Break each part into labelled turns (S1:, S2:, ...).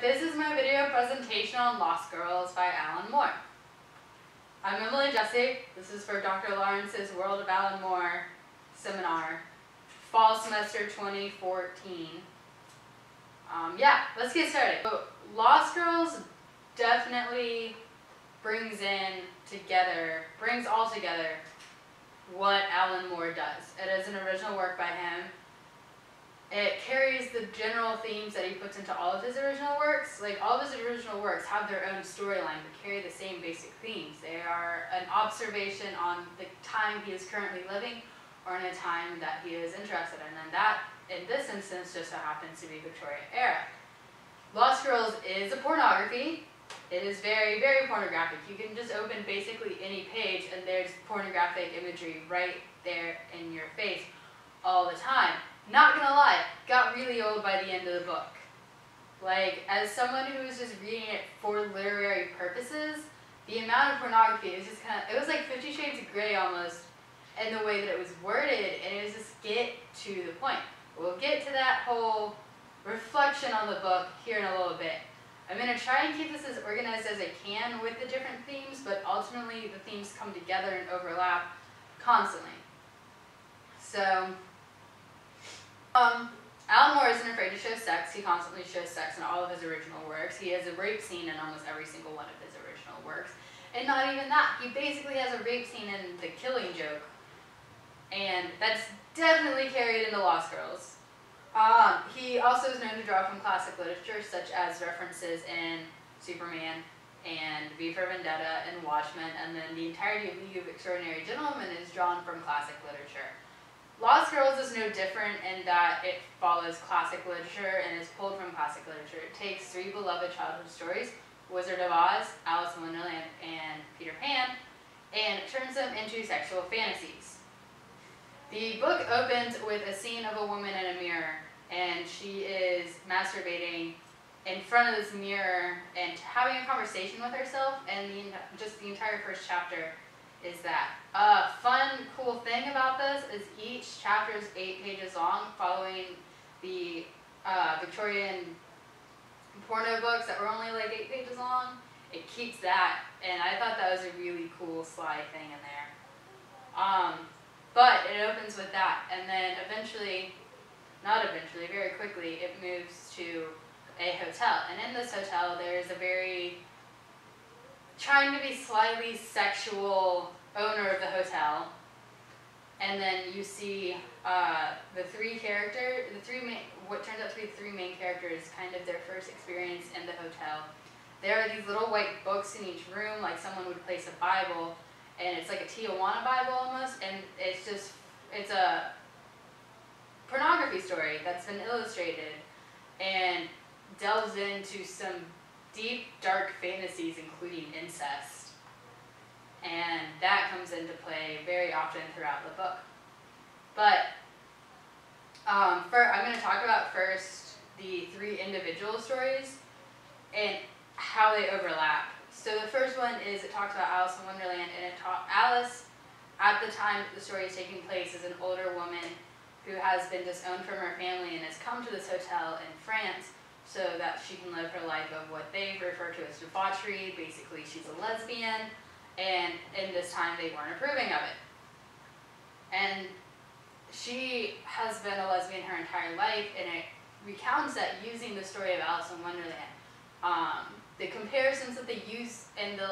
S1: This is my video presentation on Lost Girls by Alan Moore. I'm Emily Jesse. This is for Dr. Lawrence's World of Alan Moore seminar, fall semester 2014. Yeah, let's get started. So, Lost Girls definitely brings all together what Alan Moore does. It is an original work by him. It carries the general themes that he puts into all of his original works. Like, all of his original works have their own storyline but carry the same basic themes. They are an observation on the time he is currently living or in a time that he is interested in. And that, in this instance, just so happens to be Victoria era. Lost Girls is a pornography. It is very, very pornographic. You can just open basically any page and there's pornographic imagery right there in your face all the time. Not gonna lie, got really old by the end of the book. Like, as someone who was just reading it for literary purposes, the amount of pornography is just it was like 50 Shades of Grey almost, in the way that it was worded, and it was just get to the point. We'll get to that whole reflection on the book here in a little bit. I'm going to try and keep this as organized as I can with the different themes, but ultimately the themes come together and overlap constantly. So, Alan Moore isn't afraid to show sex. He constantly shows sex in all of his original works. He has a rape scene in almost every single one of his original works. And not even that. He basically has a rape scene in The Killing Joke. And that's definitely carried into Lost Girls. He also is known to draw from classic literature, such as references in Superman and V for Vendetta and Watchmen, and then the entirety of League of Extraordinary Gentlemen is drawn from classic literature. Lost Girls is no different in that it follows classic literature and is pulled from classic literature. It takes three beloved childhood stories, Wizard of Oz, Alice in Wonderland, and Peter Pan, and turns them into sexual fantasies. The book opens with a scene of a woman in a mirror, and she is masturbating in front of this mirror and having a conversation with herself, and just the entire first chapter is that. Fun, cool thing about this is each chapter is 8 pages long, following the Victorian porno books that were only like 8 pages long. It keeps that, and I thought that was a really cool sly thing in there. But it opens with that, and then very quickly, it moves to a hotel. And in this hotel, there is a very trying to be slightly sexual owner of the hotel. And then you see what turns out to be the three main characters, kind of their first experience in the hotel. There are these little white books in each room, like someone would place a Bible, and it's like a Tijuana Bible almost, and it's a pornography story that's been illustrated and delves into some deep, dark fantasies, including incest. And that comes into play very often throughout the book. But I'm going to talk about first the 3 individual stories and how they overlap. So the first one is, it talks about Alice in Wonderland, and Alice, at the time that the story is taking place, is an older woman who has been disowned from her family and has come to this hotel in France so that she can live her life of what they refer to as debauchery. Basically, she's a lesbian, and in this time they weren't approving of it. And she has been a lesbian her entire life, and it recounts that using the story of Alice in Wonderland. The comparisons that they use and the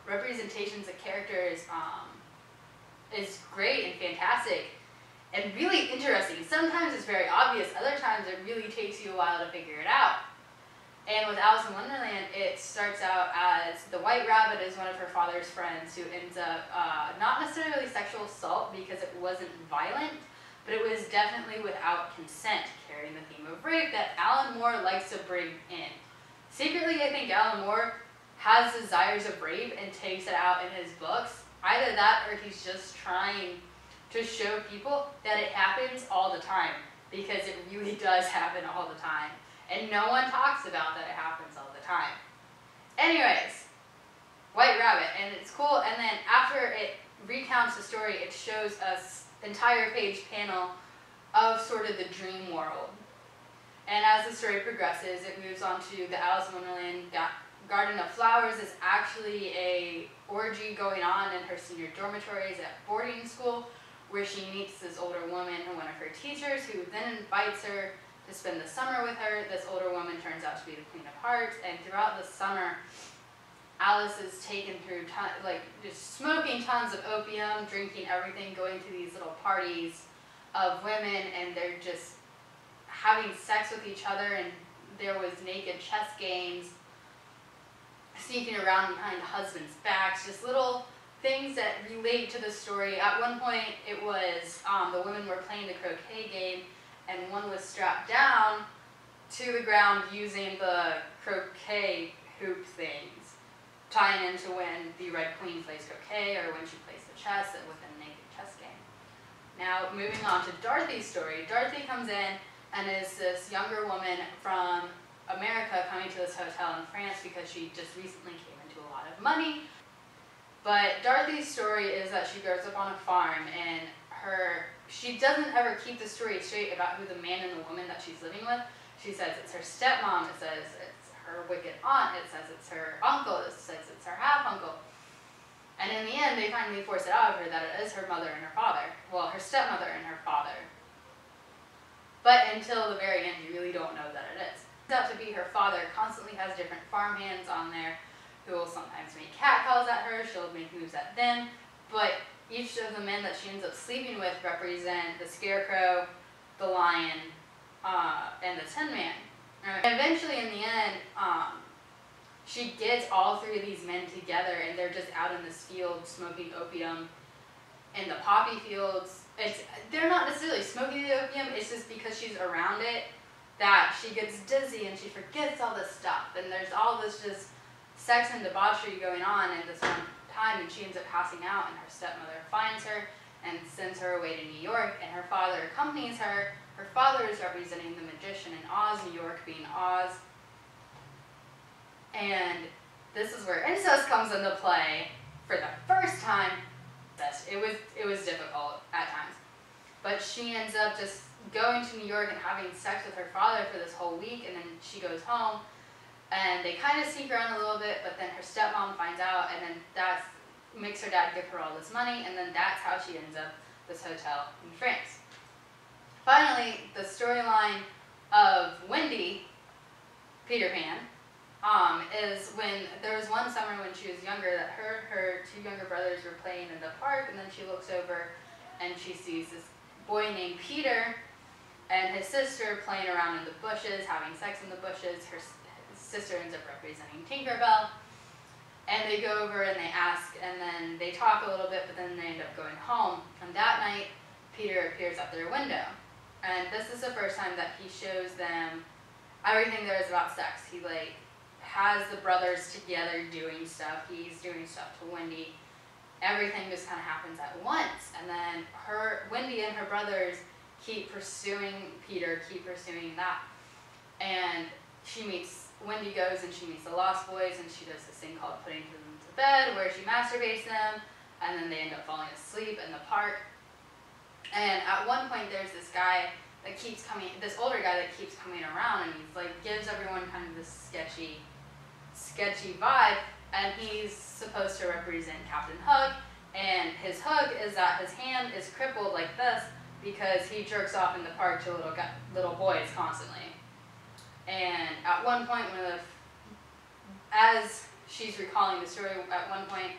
S1: representations of characters is great and fantastic and really interesting. Sometimes it's very obvious, other times it really takes you a while to figure it out. And with Alice in Wonderland, it starts out as the White Rabbit is one of her father's friends who ends up not necessarily sexual assault because it wasn't violent, but it was definitely without consent, carrying the theme of rape that Alan Moore likes to bring in. Secretly, I think Alan Moore has desires of rape and takes it out in his books. Either that, or he's just trying to show people that it happens all the time, because it really does happen all the time. And no one talks about that it happens all the time. Anyways, White Rabbit, and it's cool, and then after it recounts the story, it shows us entire page panel of sort of the dream world. And as the story progresses, it moves on to the Alice in Wonderland Garden of Flowers is actually a orgy going on in her senior dormitories at boarding school, where she meets this older woman, one of her teachers, who then invites her to spend the summer with her. This older woman turns out to be the Queen of Hearts, and throughout the summer, Alice is taken through just smoking tons of opium, drinking everything, going to these little parties of women, and they're just having sex with each other, and there was naked chess games, sneaking around behind husbands' backs, just little things that relate to the story. At one point, it was the women were playing the croquet game, and one was strapped down to the ground using the croquet hoop things, tying into when the Red Queen plays croquet or when she plays the chess within a naked chess game. Now, moving on to Dorothy's story. Dorothy comes in and is this younger woman from America coming to this hotel in France because she just recently came into a lot of money. But Dorothy's story is that she grows up on a farm, and she doesn't ever keep the story straight about who the man and the woman that she's living with. She says it's her stepmom, it says it's her wicked aunt, it says it's her uncle, it says it's her half-uncle. And in the end, they finally force it out of her that it is her mother and her father. Well, her stepmother and her father. But until the very end, you really don't know that it is. It turns out to be her father. Constantly has different farmhands on there who will sometimes make catcalls at her, she'll make moves at them, but each of the men that she ends up sleeping with represent the Scarecrow, the Lion, and the Tin Man. And eventually, in the end, she gets all three of these men together, and they're just out in this field smoking opium in the poppy fields. They're not necessarily smoking the opium, it's just because she's around it that she gets dizzy and she forgets all this stuff. And there's all this just sex and debauchery going on at this one time, and she ends up passing out, and her stepmother finds her and sends her away to New York, and her father accompanies her. Her father is representing the magician in Oz, New York being Oz. And this is where incest comes into play for the first time. It was difficult at times. But she ends up just going to New York and having sex with her father for this whole week, and then she goes home, and they kind of sneak around a little bit, but then her stepmom finds out, and then that makes her dad give her all this money, and then that's how she ends up this hotel in France. Finally, the storyline of Wendy, Peter Pan, is when there was one summer when she was younger that her two younger brothers were playing in the park, and then she looks over and she sees this boy named Peter and his sister playing around in the bushes, having sex in the bushes. Her sister ends up representing Tinkerbell, and they go over and they ask, and then they talk a little bit, but then they end up going home. And that night, Peter appears at their window, and this is the first time that he shows them everything there is about sex. He has the brothers together doing stuff. He's doing stuff to Wendy. Everything just kind of happens at once, and then Wendy and her brothers keep pursuing Peter, keep pursuing that, and Wendy goes and she meets the Lost Boys, and she does this thing called putting them to bed, where she masturbates them, and then they end up falling asleep in the park. And at one point, there's this guy that keeps coming, this older guy that keeps coming around, and he's gives everyone kind of this sketchy vibe, and he's supposed to represent Captain Hook, and his hook is that his hand is crippled like this because he jerks off in the park to little boys constantly. And at one point, as she's recalling the story, at one point,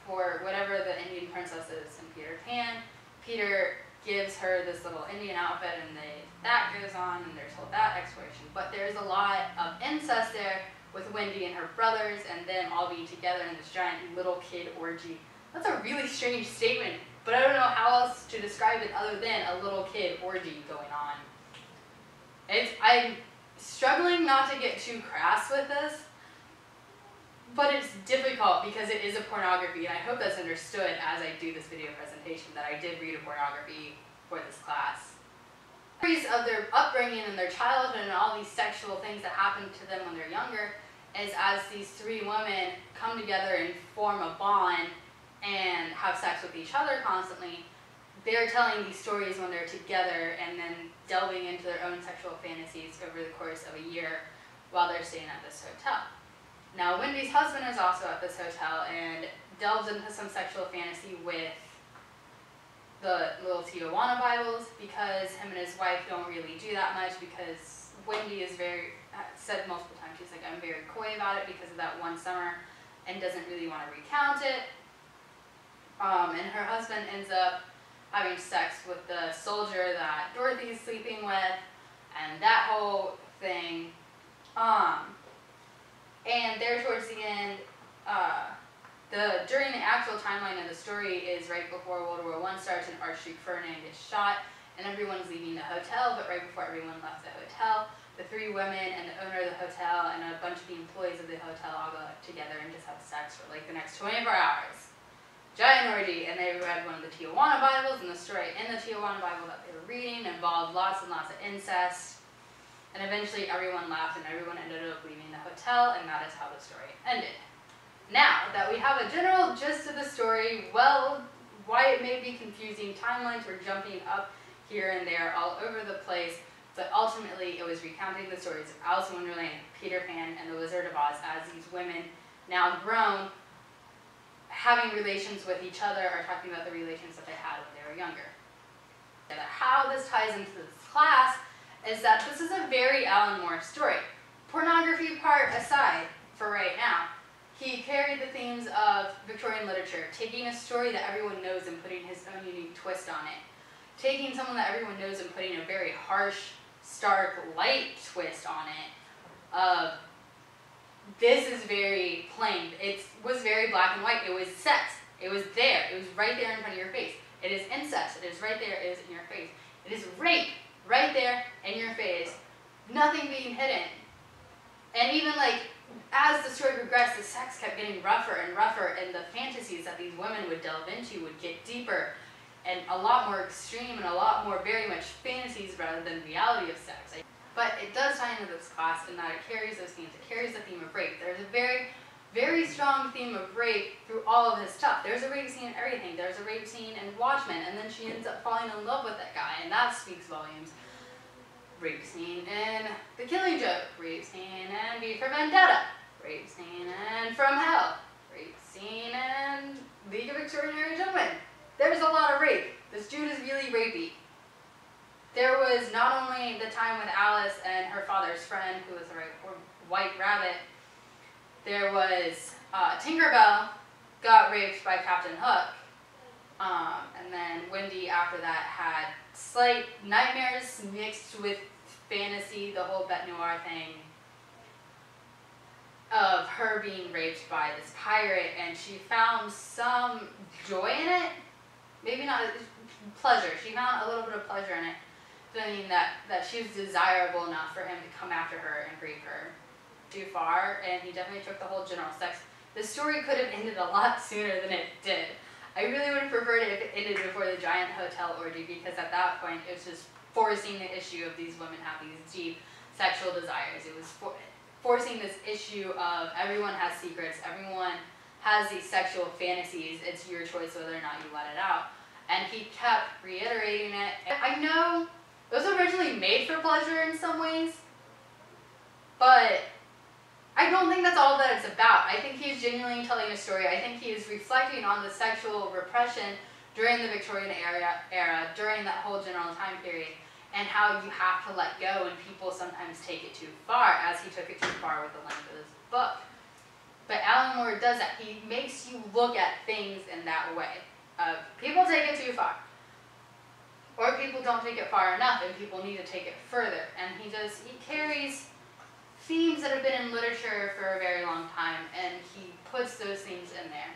S1: for whatever the Indian princess is in Peter Pan, Peter gives her this little Indian outfit, and that goes on, and there's that exploration. But there's a lot of incest there with Wendy and her brothers, and them all being together in this giant little kid orgy. That's a really strange statement, but I don't know how else to describe it other than a little kid orgy going on. I'm struggling not to get too crass with this, but it's difficult because it is a pornography, and I hope that's understood as I do this video presentation, that I did read a pornography for this class. Stories of their upbringing and their childhood and all these sexual things that happen to them when they're younger is as these three women come together and form a bond and have sex with each other constantly, they're telling these stories when they're together and then delving into their own sexual fantasies over the course of a year while they're staying at this hotel. Now, Wendy's husband is also at this hotel and delves into some sexual fantasy with the little Tijuana Bibles, because him and his wife don't really do that much, because Wendy is said multiple times, she's like, I'm very coy about it because of that one summer and doesn't really want to recount it. And her husband ends up having sex with the soldier that Dorothy's sleeping with, and that whole thing. And there towards the end, during the actual timeline of the story is right before World War I starts and Archduke Ferdinand gets shot and everyone's leaving the hotel, but right before everyone left the hotel, the three women and the owner of the hotel and a bunch of the employees of the hotel all go together and just have sex for like the next 24 hours. Giant orgy, and they read one of the Tijuana Bibles, and the story in the Tijuana Bible that they were reading involved lots and lots of incest, and eventually everyone left and everyone ended up leaving the hotel, and that is how the story ended. Now that we have a general gist of the story, well, why it may be confusing, timelines were jumping up here and there all over the place, but ultimately it was recounting the stories of Alice in Wonderland, Peter Pan, and the Wizard of Oz as these women, now grown, having relations with each other or talking about the relations that they had when they were younger. How this ties into this class is that this is a very Alan Moore story. Pornography part aside for right now, he carried the themes of Victorian literature, taking a story that everyone knows and putting his own unique twist on it. Taking someone that everyone knows and putting a very harsh, stark, light twist on it. This is very plain. It was very black and white. It was sex. It was there. It was right there in front of your face. It is incest. It is right there. It is in your face. It is rape right there in your face. Nothing being hidden. And even like, as the story progressed, the sex kept getting rougher and rougher, and the fantasies that these women would delve into would get deeper and a lot more extreme and a lot more very much fantasies rather than reality of sex. But it does tie into this class in that it carries those themes. It carries the theme of rape. There's a very, very strong theme of rape through all of his stuff. There's a rape scene in everything. There's a rape scene in Watchmen, and then she ends up falling in love with that guy, and that speaks volumes. Rape scene in The Killing Joke. Rape scene in V for Vendetta. Rape scene in From Hell. Rape scene in League of Extraordinary Gentlemen. There's a lot of rape. This dude is really rapey. There was not only the time with Alice and her father's friend, who was a white rabbit, there was Tinkerbell got raped by Captain Hook, and then Wendy after that had slight nightmares mixed with fantasy, the whole Bête Noire thing, of her being raped by this pirate, and she found some joy in it, maybe not pleasure, she found a little bit of pleasure in it, feeling that she was desirable enough for him to come after her and rape her too far, and he definitely took the whole general sex. The story could have ended a lot sooner than it did. I really would have preferred it if it ended before the giant hotel orgy, because at that point it was just forcing the issue of these women have these deep sexual desires. It was forcing this issue of everyone has secrets, everyone has these sexual fantasies, it's your choice whether or not you let it out. And he kept reiterating it. I know it was originally made for pleasure in some ways, but I don't think that's all that it's about. I think he's genuinely telling a story. I think he is reflecting on the sexual repression during the Victorian era, during that whole general time period, and how you have to let go, and people sometimes take it too far, as he took it too far with the length of this book. But Alan Moore does that. He makes you look at things in that way. People take it too far. Or people don't take it far enough, and people need to take it further. And he carries themes that have been in literature for a very long time, and he puts those themes in there.